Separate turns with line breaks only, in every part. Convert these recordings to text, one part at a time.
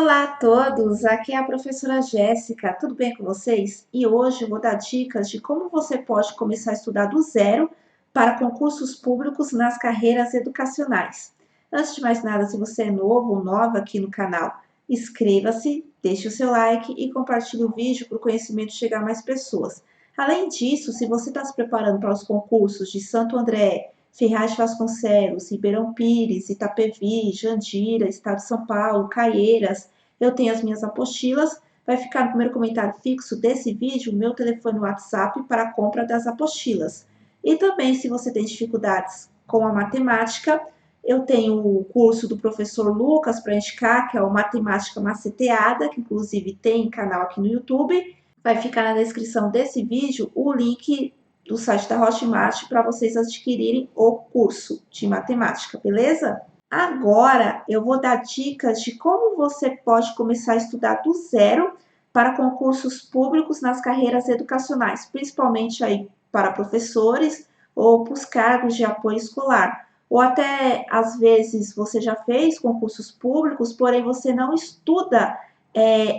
Olá a todos, aqui é a professora Jéssica, tudo bem com vocês? E hoje eu vou dar dicas de como você pode começar a estudar do zero para concursos públicos nas carreiras educacionais. Antes de mais nada, se você é novo ou nova aqui no canal, inscreva-se, deixe o seu like e compartilhe o vídeo para o conhecimento chegar a mais pessoas. Além disso, se você está se preparando para os concursos de Santo André, Ferraz de Vasconcelos, Ribeirão Pires, Itapevi, Jandira, Estado de São Paulo, Caieiras, eu tenho as minhas apostilas. Vai ficar no primeiro comentário fixo desse vídeo o meu telefone no WhatsApp para a compra das apostilas. E também, se você tem dificuldades com a matemática, eu tenho o curso do professor Lucas para indicar, que é o Matemática Maceteada, que inclusive tem canal aqui no YouTube. Vai ficar na descrição desse vídeo o link do site da Hotmart para vocês adquirirem o curso de matemática, beleza? Agora eu vou dar dicas de como você pode começar a estudar do zero para concursos públicos nas carreiras educacionais, principalmente aí para professores ou para os cargos de apoio escolar. Ou até, às vezes, você já fez concursos públicos, porém você não estuda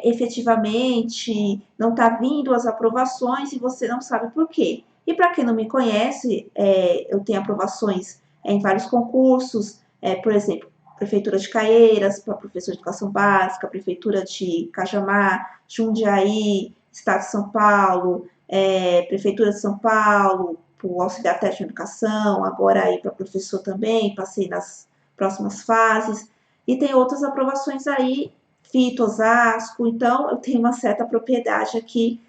efetivamente, não está vindo as aprovações e você não sabe por quê. E para quem não me conhece, eu tenho aprovações em vários concursos, por exemplo, Prefeitura de Caieiras, para professor de educação básica, Prefeitura de Cajamar, Jundiaí, Estado de São Paulo, Prefeitura de São Paulo, para o auxiliar técnico de educação, agora aí para professor também, passei nas próximas fases, e tem outras aprovações aí, FIT, Osasco, então eu tenho uma certa propriedade aqui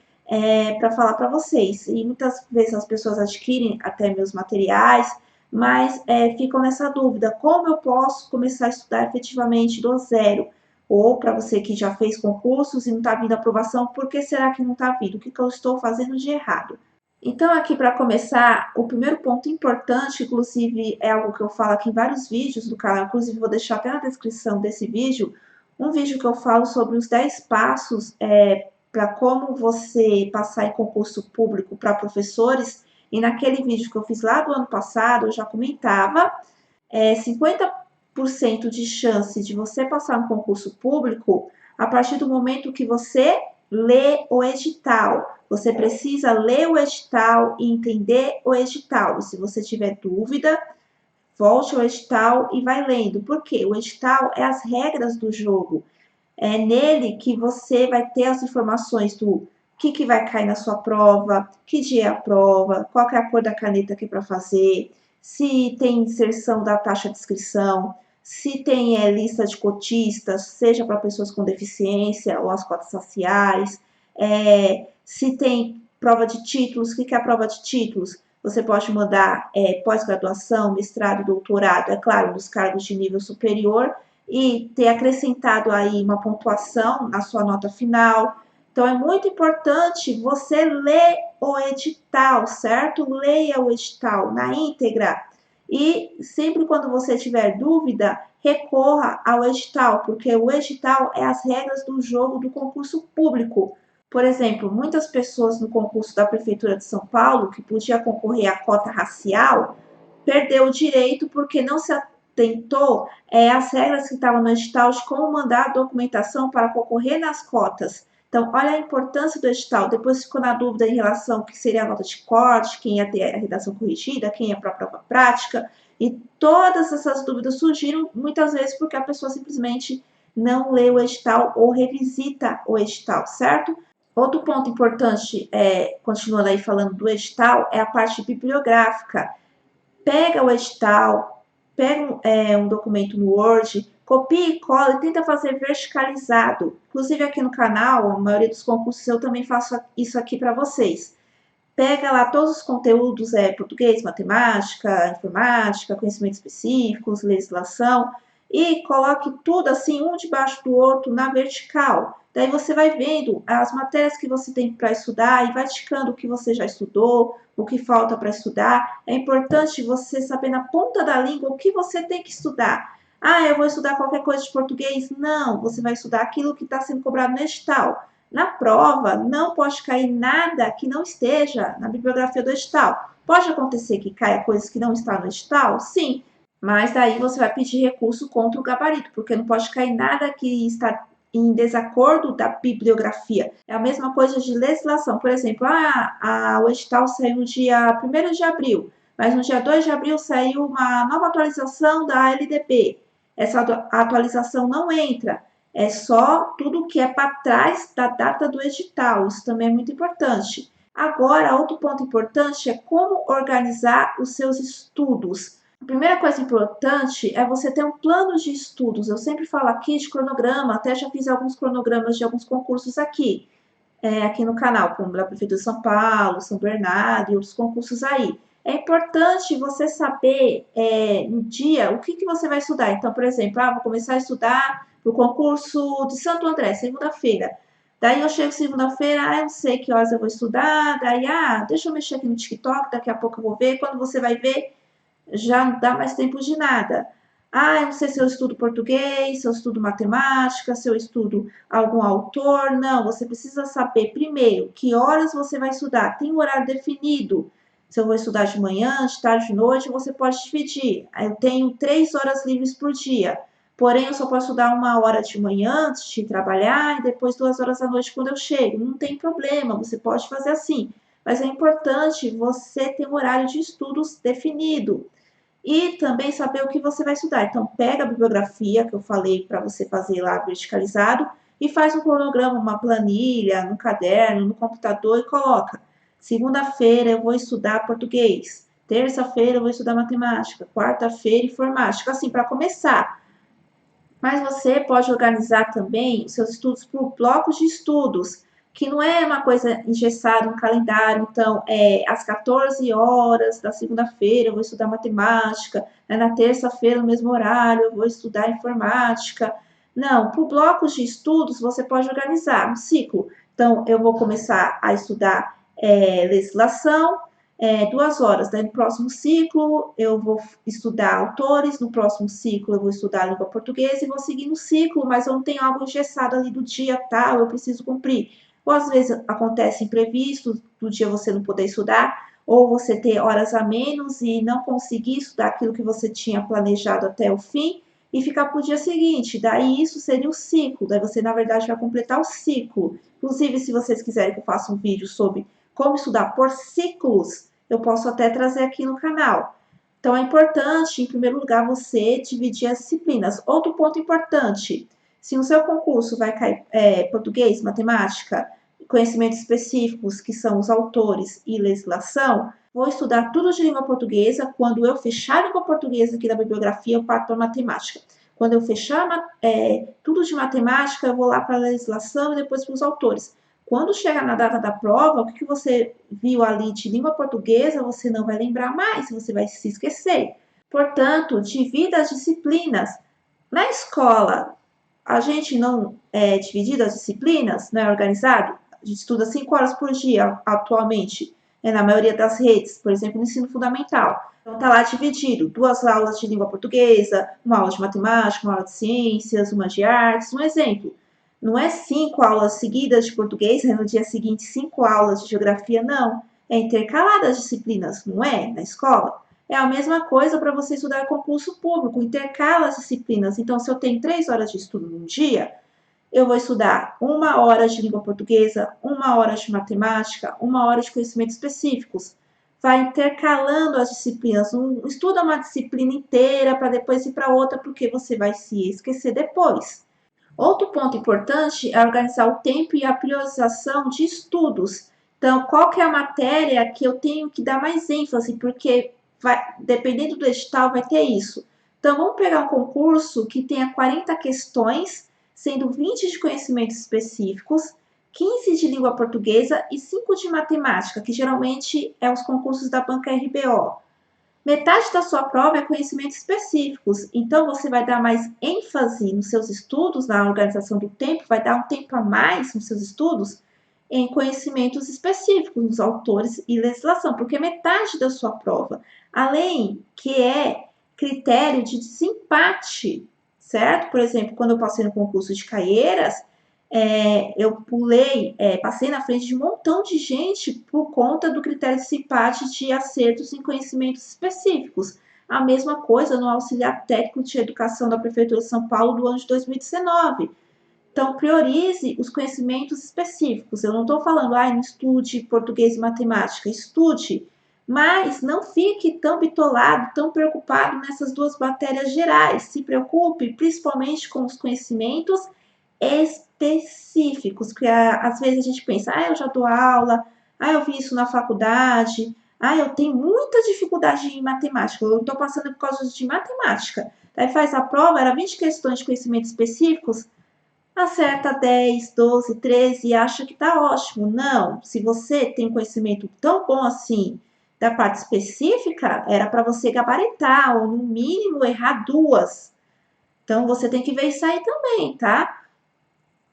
para falar para vocês. E muitas vezes as pessoas adquirem até meus materiais, mas ficam nessa dúvida, como eu posso começar a estudar efetivamente do zero? Ou para você que já fez concursos e não está vindo aprovação, por que será que não está vindo? O que eu estou fazendo de errado? Então, aqui para começar, o primeiro ponto importante, inclusive é algo que eu falo aqui em vários vídeos do canal, inclusive vou deixar até na descrição desse vídeo, um vídeo que eu falo sobre os 10 passos para como você passar em concurso público para professores, e naquele vídeo que eu fiz lá do ano passado, eu já comentava 50% de chance de você passar no concurso público a partir do momento que você lê o edital. Você precisa ler o edital e entender o edital. E se você tiver dúvida, volte ao edital e vai lendo. Por quê? O edital é as regras do jogo. É nele que você vai ter as informações do que vai cair na sua prova, que dia é a prova, qual é a cor da caneta que é para fazer, se tem inserção da taxa de inscrição, se tem lista de cotistas, seja para pessoas com deficiência ou as cotas raciais, se tem prova de títulos, o que é a prova de títulos? Você pode mandar pós-graduação, mestrado, doutorado, é claro, nos cargos de nível superior, e ter acrescentado aí uma pontuação na sua nota final. Então, é muito importante você ler o edital, certo? Leia o edital na íntegra. E sempre quando você tiver dúvida, recorra ao edital, porque o edital é as regras do jogo do concurso público. Por exemplo, muitas pessoas no concurso da Prefeitura de São Paulo, que podia concorrer à cota racial, perdeu o direito porque não se atentou às regras que estavam no edital de como mandar a documentação para concorrer nas cotas. Então, olha a importância do edital. Depois ficou na dúvida em relação ao que seria a nota de corte, quem ia ter a redação corrigida, quem ia para a prova prática. E todas essas dúvidas surgiram muitas vezes porque a pessoa simplesmente não lê o edital ou revisita o edital, certo? Outro ponto importante, continuando aí falando do edital, é a parte bibliográfica. Pega o edital, pega um documento no Word, copia e cola e tenta fazer verticalizado. Inclusive aqui no canal, a maioria dos concursos eu também faço isso aqui para vocês. Pega lá todos os conteúdos, português, matemática, informática, conhecimentos específicos, legislação, e coloque tudo assim, um debaixo do outro, na vertical. Daí você vai vendo as matérias que você tem para estudar e vai ticando o que você já estudou, o que falta para estudar. É importante você saber na ponta da língua o que você tem que estudar. Ah, eu vou estudar qualquer coisa de português? Não, você vai estudar aquilo que está sendo cobrado no edital. Na prova, não pode cair nada que não esteja na bibliografia do edital. Pode acontecer que caia coisas que não estão no edital? Sim, mas daí você vai pedir recurso contra o gabarito, porque não pode cair nada que está em desacordo da bibliografia. É a mesma coisa de legislação. Por exemplo, o edital saiu no dia 1º de abril, mas no dia 2 de abril saiu uma nova atualização da LDB. Essa atualização não entra, é só tudo que é para trás da data do edital. Isso também é muito importante. Agora, outro ponto importante é como organizar os seus estudos. A primeira coisa importante é você ter um plano de estudos. Eu sempre falo aqui de cronograma, até já fiz alguns cronogramas de alguns concursos aqui no canal, como da Prefeitura de São Paulo, São Bernardo e outros concursos aí. É importante você saber no dia o que você vai estudar. Então, por exemplo, vou começar a estudar para o concurso de Santo André, segunda-feira. Daí eu chego segunda-feira, eu não sei que horas eu vou estudar, daí, deixa eu mexer aqui no TikTok, daqui a pouco eu vou ver. Quando você vai ver, já não dá mais tempo de nada. Eu não sei se eu estudo português, se eu estudo matemática, se eu estudo algum autor. Não, você precisa saber primeiro que horas você vai estudar. Tem um horário definido. Se eu vou estudar de manhã, de tarde, de noite, você pode dividir. Eu tenho 3 horas livres por dia. Porém, eu só posso estudar 1 hora de manhã antes de trabalhar e depois 2 horas da noite quando eu chego. Não tem problema, você pode fazer assim. Mas é importante você ter um horário de estudos definido. E também saber o que você vai estudar. Então, pega a bibliografia que eu falei para você fazer lá verticalizado e faz um cronograma, uma planilha, no caderno, no computador e coloca. Segunda-feira eu vou estudar português. Terça-feira eu vou estudar matemática. Quarta-feira, informática. Assim, para começar. Mas você pode organizar também os seus estudos por blocos de estudos, que não é uma coisa engessada, um calendário. Então, às 14 horas da segunda-feira eu vou estudar matemática, na terça-feira, no mesmo horário, eu vou estudar informática. Não, por blocos de estudos você pode organizar um ciclo. Então, eu vou começar a estudar legislação, 2 horas. Daí, no próximo ciclo, eu vou estudar autores. No próximo ciclo, eu vou estudar a língua portuguesa e vou seguir no ciclo, mas eu não tenho algo engessado ali do dia tal, eu preciso cumprir. Ou às vezes acontece imprevisto, do dia você não poder estudar, ou você ter horas a menos e não conseguir estudar aquilo que você tinha planejado até o fim e ficar para o dia seguinte. Daí isso seria o ciclo, daí você na verdade vai completar o ciclo. Inclusive, se vocês quiserem que eu faça um vídeo sobre como estudar por ciclos, eu posso até trazer aqui no canal. Então, é importante, em primeiro lugar, você dividir as disciplinas. Outro ponto importante, se no seu concurso vai cair português, matemática, conhecimentos específicos, que são os autores e legislação, vou estudar tudo de língua portuguesa. Quando eu fechar a língua portuguesa aqui da bibliografia, eu parto para matemática. Quando eu fechar tudo de matemática, eu vou lá para a legislação e depois para os autores. Quando chegar na data da prova, o que você viu ali de língua portuguesa, você não vai lembrar mais, você vai se esquecer. Portanto, divida as disciplinas. Na escola, a gente não é dividido as disciplinas, não é organizado? A gente estuda 5 horas por dia atualmente, na maioria das redes, por exemplo, no ensino fundamental. Então, está lá dividido, 2 aulas de língua portuguesa, 1 aula de matemática, 1 aula de ciências, 1 de artes, um exemplo. Não é 5 aulas seguidas de português, no dia seguinte 5 aulas de geografia, não. É intercalada as disciplinas, não é? Na escola. É a mesma coisa para você estudar concurso público, intercala as disciplinas. Então, se eu tenho 3 horas de estudo num dia, eu vou estudar 1 hora de língua portuguesa, 1 hora de matemática, 1 hora de conhecimentos específicos. Vai intercalando as disciplinas. Não estuda uma disciplina inteira para depois ir para outra, porque você vai se esquecer depois. Outro ponto importante é organizar o tempo e a priorização de estudos. Então, qual que é a matéria que eu tenho que dar mais ênfase, porque dependendo do edital vai ter isso. Então, vamos pegar um concurso que tenha 40 questões, sendo 20 de conhecimentos específicos, 15 de língua portuguesa e 5 de matemática, que geralmente é os concursos da banca RBO. Metade da sua prova é conhecimentos específicos, então você vai dar mais ênfase nos seus estudos, na organização do tempo, vai dar um tempo a mais nos seus estudos em conhecimentos específicos, nos autores e legislação, porque metade da sua prova, além que é critério de desempate, certo? Por exemplo, quando eu passei no concurso de Caieiras, eu passei na frente de um montão de gente por conta do critério de desempate de acertos em conhecimentos específicos. A mesma coisa no auxiliar técnico de educação da Prefeitura de São Paulo do ano de 2019. Então, priorize os conhecimentos específicos. Eu não estou falando, não estude português e matemática, estude, mas não fique tão bitolado, tão preocupado nessas duas matérias gerais. Se preocupe principalmente com os conhecimentos específicos, porque às vezes a gente pensa, eu já dou aula, eu vi isso na faculdade, eu tenho muita dificuldade em matemática, eu estou passando por causa de matemática. Daí faz a prova, era 20 questões de conhecimentos específicos, acerta 10, 12, 13 e acha que tá ótimo. Não, se você tem conhecimento tão bom assim da parte específica, era para você gabaritar, ou no mínimo errar duas. Então, você tem que ver isso aí também, tá?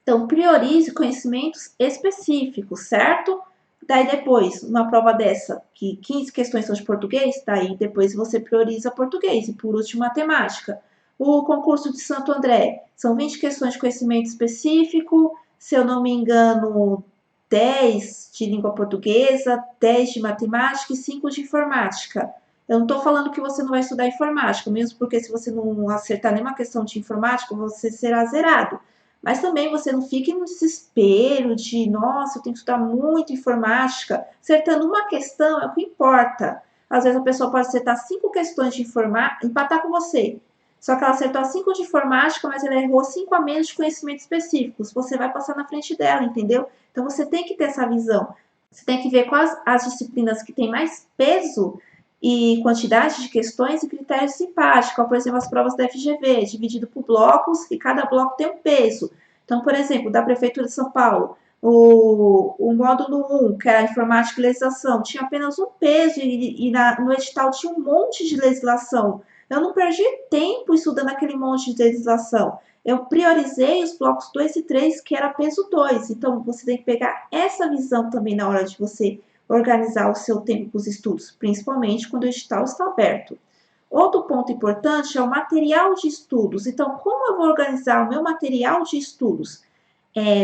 Então, priorize conhecimentos específicos, certo? Daí depois, uma prova dessa, que 15 questões são de português, daí depois você prioriza português. E por último, matemática. O concurso de Santo André, são 20 questões de conhecimento específico, se eu não me engano, 10 de língua portuguesa, 10 de matemática e 5 de informática. Eu não estou falando que você não vai estudar informática, mesmo porque se você não acertar nenhuma questão de informática, você será zerado. Mas também você não fique no desespero de, nossa, eu tenho que estudar muito informática. Acertando uma questão é o que importa. Às vezes a pessoa pode acertar 5 questões de informática, empatar com você. Só que ela acertou as 5 de informática, mas ela errou 5 a menos de conhecimentos específicos. Você vai passar na frente dela, entendeu? Então você tem que ter essa visão. Você tem que ver quais as disciplinas que têm mais peso e quantidade de questões e critérios simpáticos, por exemplo, as provas da FGV, dividido por blocos, e cada bloco tem um peso. Então, por exemplo, da Prefeitura de São Paulo, o módulo 1, que é a informática e legislação, tinha apenas um peso e no edital tinha um monte de legislação. Eu não perdi tempo estudando aquele monte de legislação. Eu priorizei os blocos 2 e 3, que era peso 2. Então, você tem que pegar essa visão também na hora de você organizar o seu tempo com os estudos, principalmente quando o edital está aberto. Outro ponto importante é o material de estudos. Então, como eu vou organizar o meu material de estudos?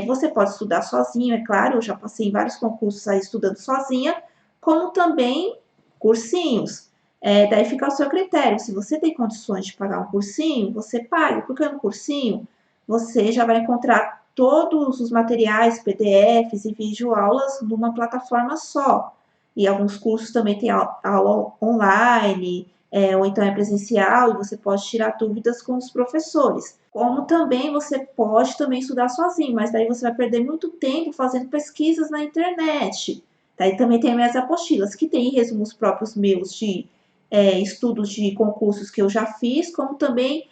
Você pode estudar sozinho, é claro, eu já passei em vários concursos aí estudando sozinha, como também cursinhos. Daí fica ao seu critério. Se você tem condições de pagar um cursinho, você paga, porque no cursinho você já vai encontrar todos os materiais, PDFs e videoaulas numa plataforma só. E alguns cursos também têm aula online, ou então é presencial, e você pode tirar dúvidas com os professores. Como também você pode também estudar sozinho, mas daí você vai perder muito tempo fazendo pesquisas na internet. Daí também tem minhas apostilas, que tem resumos próprios meus de estudos de concursos que eu já fiz, como também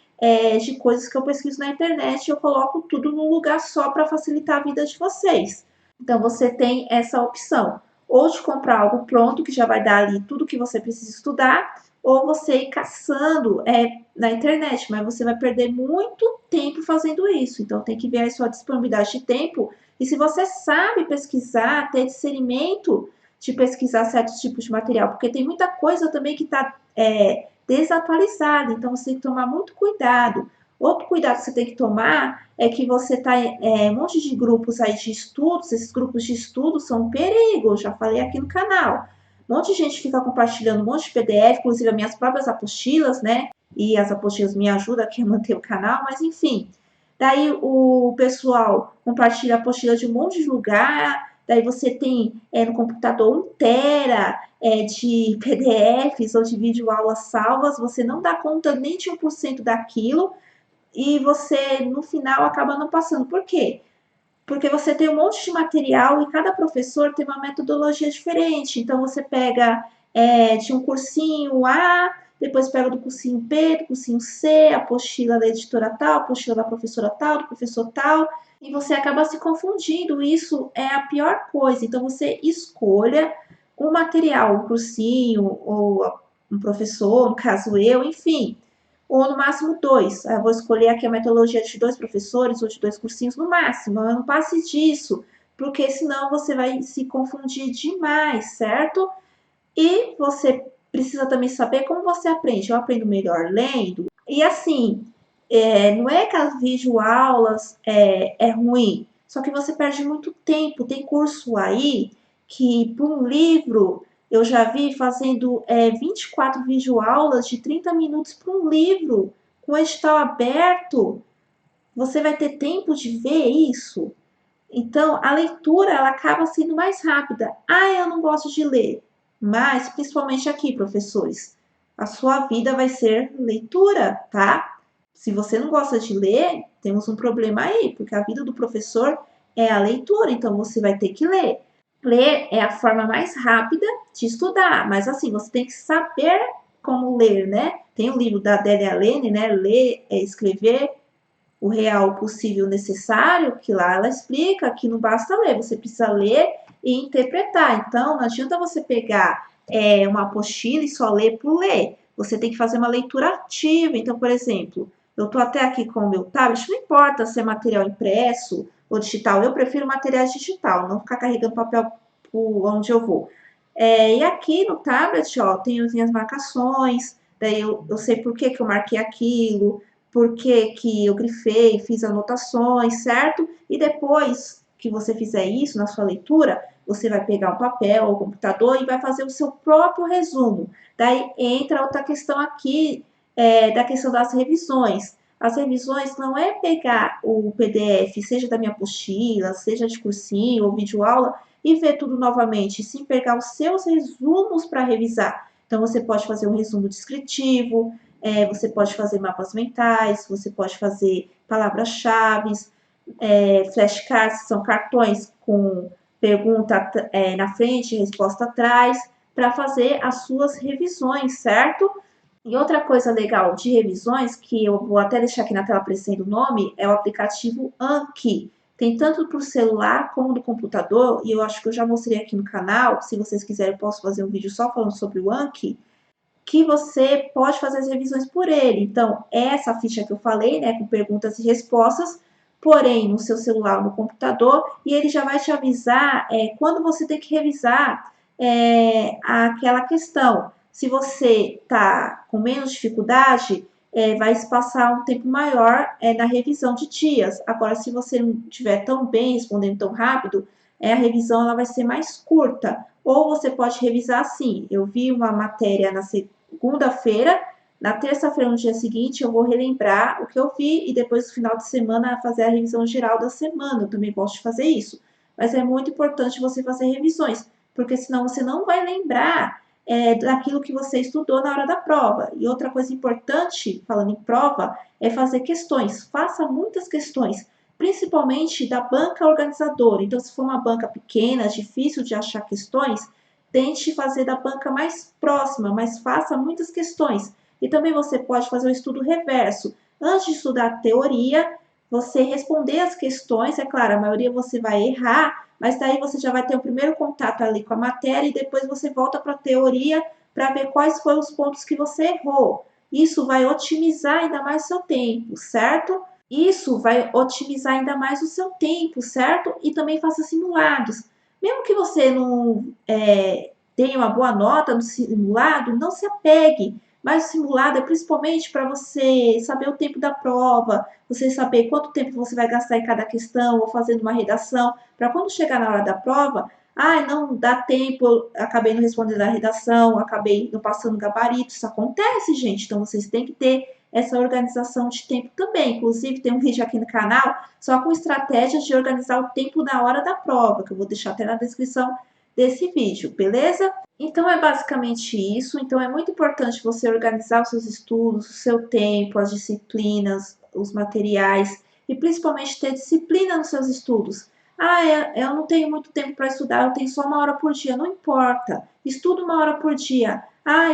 de coisas que eu pesquiso na internet, eu coloco tudo num lugar só para facilitar a vida de vocês. Então, você tem essa opção, ou de comprar algo pronto, que já vai dar ali tudo que você precisa estudar, ou você ir caçando na internet, mas você vai perder muito tempo fazendo isso. Então, tem que ver a sua disponibilidade de tempo, e se você sabe pesquisar, ter discernimento de pesquisar certos tipos de material, porque tem muita coisa também que está desatualizada, então você tem que tomar muito cuidado. Outro cuidado que você tem que tomar é que você está um monte de grupos aí de estudos, esses grupos de estudos são um perigo, já falei aqui no canal. Um monte de gente fica compartilhando um monte de PDF, inclusive as minhas próprias apostilas, né? E as apostilas me ajudam aqui a manter o canal, mas enfim. Daí o pessoal compartilha a apostila de um monte de lugar, daí você tem no computador 1 tera de PDFs ou de videoaulas salvas, você não dá conta nem de 1% daquilo e você, no final, acaba não passando. Por quê? Porque você tem um monte de material e cada professor tem uma metodologia diferente. Então, você pega de um cursinho A, depois pega do cursinho B, do cursinho C, a apostila da editora tal, a apostila da professora tal, do professor tal, e você acaba se confundindo. Isso é a pior coisa. Então, você escolha um material, um cursinho, ou um professor, no caso eu, enfim, ou no máximo 2. Eu vou escolher aqui a metodologia de 2 professores ou de 2 cursinhos no máximo. Não passe disso, porque senão você vai se confundir demais, certo? E você precisa também saber como você aprende. Eu aprendo melhor lendo. E assim, não é que as videoaulas é ruim, só que você perde muito tempo. Tem curso aí que, por um livro, eu já vi fazendo 24 videoaulas de 30 minutos para um livro, com edital aberto. Você vai ter tempo de ver isso? Então, a leitura ela acaba sendo mais rápida. Ah, eu não gosto de ler. Mas, principalmente aqui, professores, a sua vida vai ser leitura, tá? Se você não gosta de ler, temos um problema aí, porque a vida do professor é a leitura, então você vai ter que ler. Ler é a forma mais rápida de estudar, mas assim, você tem que saber como ler, né? Tem o livro da Adélia Lene, né? Ler é escrever o real possível necessário, que lá ela explica que não basta ler, você precisa ler e interpretar. Então, não adianta você pegar uma apostila e só ler por ler. Você tem que fazer uma leitura ativa. Então, por exemplo, eu estou até aqui com o meu tablet, não importa se é material impresso ou digital, eu prefiro material digital, não ficar carregando papel por onde eu vou. E aqui no tablet, ó, tem as minhas marcações, daí eu sei por que eu marquei aquilo, por que eu grifei, fiz anotações, certo? E depois que você fizer isso na sua leitura, você vai pegar um papel ou um computador e vai fazer o seu próprio resumo. Daí entra outra questão aqui, da questão das revisões. As revisões não é pegar o PDF, seja da minha apostila, seja de cursinho ou videoaula, e ver tudo novamente, sim pegar os seus resumos para revisar. Então, você pode fazer um resumo descritivo, você pode fazer mapas mentais, você pode fazer palavras-chave, flashcards, que são cartões com pergunta na frente e resposta atrás, para fazer as suas revisões, certo? E outra coisa legal de revisões, que eu vou até deixar aqui na tela aparecendo o nome, é o aplicativo Anki. Tem tanto para o celular como no computador, e eu acho que eu já mostrei aqui no canal. Se vocês quiserem, eu posso fazer um vídeo só falando sobre o Anki, que você pode fazer as revisões por ele. Então, essa ficha que eu falei, né, com perguntas e respostas, porém no seu celular ou no computador, e ele já vai te avisar quando você tem que revisar aquela questão. Se você está com menos dificuldade, vai se passar um tempo maior na revisão de dias. Agora, se você não estiver tão bem, respondendo tão rápido, a revisão ela vai ser mais curta. Ou você pode revisar assim. Eu vi uma matéria na segunda-feira, na terça-feira, no dia seguinte, eu vou relembrar o que eu vi e depois, no final de semana, fazer a revisão geral da semana. Eu também gosto de fazer isso. Mas é muito importante você fazer revisões, porque senão você não vai lembrar daquilo que você estudou na hora da prova. E outra coisa importante, falando em prova, é fazer questões. Faça muitas questões, principalmente da banca organizadora. Então, se for uma banca pequena, difícil de achar questões, tente fazer da banca mais próxima, mas faça muitas questões. E também você pode fazer o estudo reverso. Antes de estudar a teoria, você responder as questões, é claro, a maioria você vai errar, mas daí você já vai ter o primeiro contato ali com a matéria e depois você volta para a teoria para ver quais foram os pontos que você errou. Isso vai otimizar ainda mais o seu tempo, certo? Isso vai otimizar ainda mais o seu tempo, certo? E também faça simulados. Mesmo que você não tenha uma boa nota no simulado, não se apegue. Mas o simulado é principalmente para você saber o tempo da prova, você saber quanto tempo você vai gastar em cada questão ou fazendo uma redação, para quando chegar na hora da prova, não dá tempo, acabei não respondendo a redação, acabei não passando gabarito. Isso acontece, gente. Então vocês têm que ter essa organização de tempo também. Inclusive, tem um vídeo aqui no canal só com estratégias de organizar o tempo na hora da prova, que eu vou deixar até na descrição desse vídeo, beleza? Então, é basicamente isso. Então, é muito importante você organizar os seus estudos, o seu tempo, as disciplinas, os materiais e principalmente ter disciplina nos seus estudos. Eu não tenho muito tempo para estudar, eu tenho só uma hora por dia. Não importa, estuda uma hora por dia.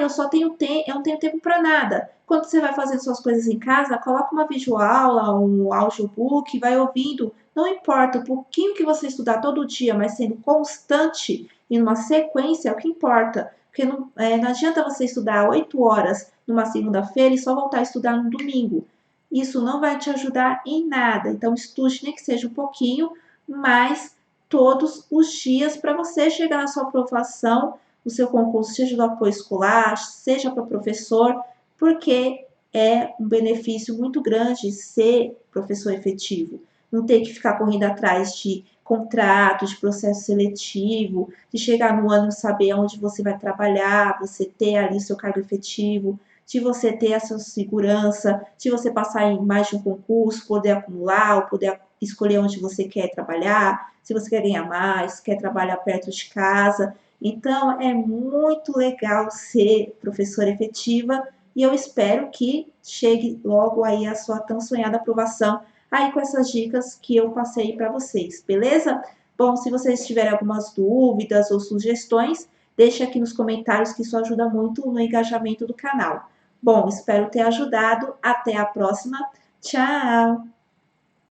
Eu só tenho tempo, eu não tenho tempo para nada. Quando você vai fazendo suas coisas em casa, coloca uma videoaula, um audiobook, vai ouvindo. Não importa o pouquinho que você estudar todo dia, mas sendo constante e numa sequência, é o que importa. Porque não adianta você estudar 8 horas numa segunda-feira e só voltar a estudar no domingo. Isso não vai te ajudar em nada. Então, estude nem que seja um pouquinho, mas todos os dias para você chegar na sua aprovação, o seu concurso, seja do apoio escolar, seja para professor, porque é um benefício muito grande ser professor efetivo. Não ter que ficar correndo atrás de contrato, de processo seletivo, de chegar no ano e saber onde você vai trabalhar, você ter ali seu cargo efetivo. de você ter essa segurança, de você passar em mais de um concurso, poder acumular, ou poder escolher onde você quer trabalhar, se você quer ganhar mais, quer trabalhar perto de casa. Então, é muito legal ser professora efetiva e eu espero que chegue logo aí a sua tão sonhada aprovação aí com essas dicas que eu passei para vocês, beleza? Bom, se vocês tiverem algumas dúvidas ou sugestões, deixe aqui nos comentários que isso ajuda muito no engajamento do canal. Bom, espero ter ajudado. Até a próxima. Tchau!